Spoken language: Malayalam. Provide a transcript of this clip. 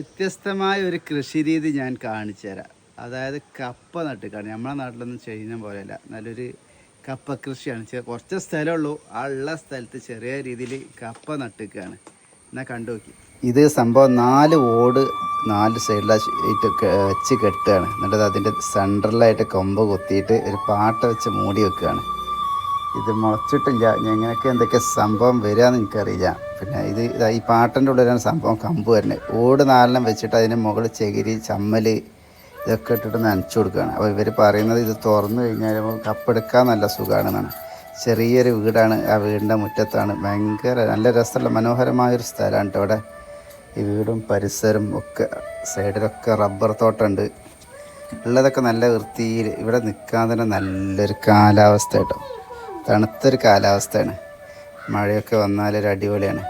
വ്യത്യസ്തമായ ഒരു കൃഷിരീതി ഞാൻ കാണിച്ചു തരാം. അതായത് കപ്പ നട്ടുക്കാണ്. നമ്മളെ നാട്ടിലൊന്നും ചെയ്യുന്ന പോലെയല്ല, നല്ലൊരു കപ്പ കൃഷിയാണ്. കുറച്ച് സ്ഥലമുള്ളൂ, ആ ഉള്ള സ്ഥലത്ത് ചെറിയ രീതിയിൽ കപ്പ നട്ടുക്കാണ്. എന്നാൽ കണ്ടു നോക്കി. ഇത് സംഭവം 4 ഓട് 4 സൈഡിലായിട്ട് വെച്ച് കെട്ടുകയാണ്. എന്നിട്ട് അതിൻ്റെ സെൻട്രലായിട്ട് കൊമ്പ് കൊത്തിയിട്ട് ഒരു പാട്ട വെച്ച് മൂടി വെക്കുകയാണ്. ഇത് മുളച്ചിട്ടില്ല, ഞങ്ങൾക്ക് എന്തൊക്കെ സംഭവം വരികയെന്ന് എനിക്കറിയില്ല. പിന്നെ ഇത് ഈ പാട്ടൻ്റെ ഉള്ളിലാണ് സംഭവം കമ്പ് വരുന്നത്. ഓട് 4 വെച്ചിട്ട് അതിന് മുകളിൽ ചകിരി, ചമ്മൽ ഇതൊക്കെ ഇട്ടിട്ട് നനച്ചു കൊടുക്കുകയാണ്. അപ്പോൾ ഇവർ പറയുന്നത് ഇത് തുറന്നു കഴിഞ്ഞാൽ കപ്പെടുക്കാൻ നല്ല സുഖമാണെന്നാണ്. ചെറിയൊരു വീടാണ്, ആ വീടിൻ്റെ മുറ്റത്താണ്. ഭയങ്കര നല്ല രസമുള്ള മനോഹരമായൊരു സ്ഥലമാണ് കേട്ടോ. അവിടെ ഈ വീടും പരിസരം ഒക്കെ സൈഡിലൊക്കെ റബ്ബർ തോട്ടമുണ്ട്. ഉള്ളതൊക്കെ നല്ല വൃത്തിയിൽ. ഇവിടെ നിൽക്കാൻ തന്നെ നല്ലൊരു കാലാവസ്ഥ കേട്ടോ. തണുത്തൊരു കാലാവസ്ഥയാണ്. മഴയൊക്കെ വന്നാലൊരു അടിപൊളിയാണ്.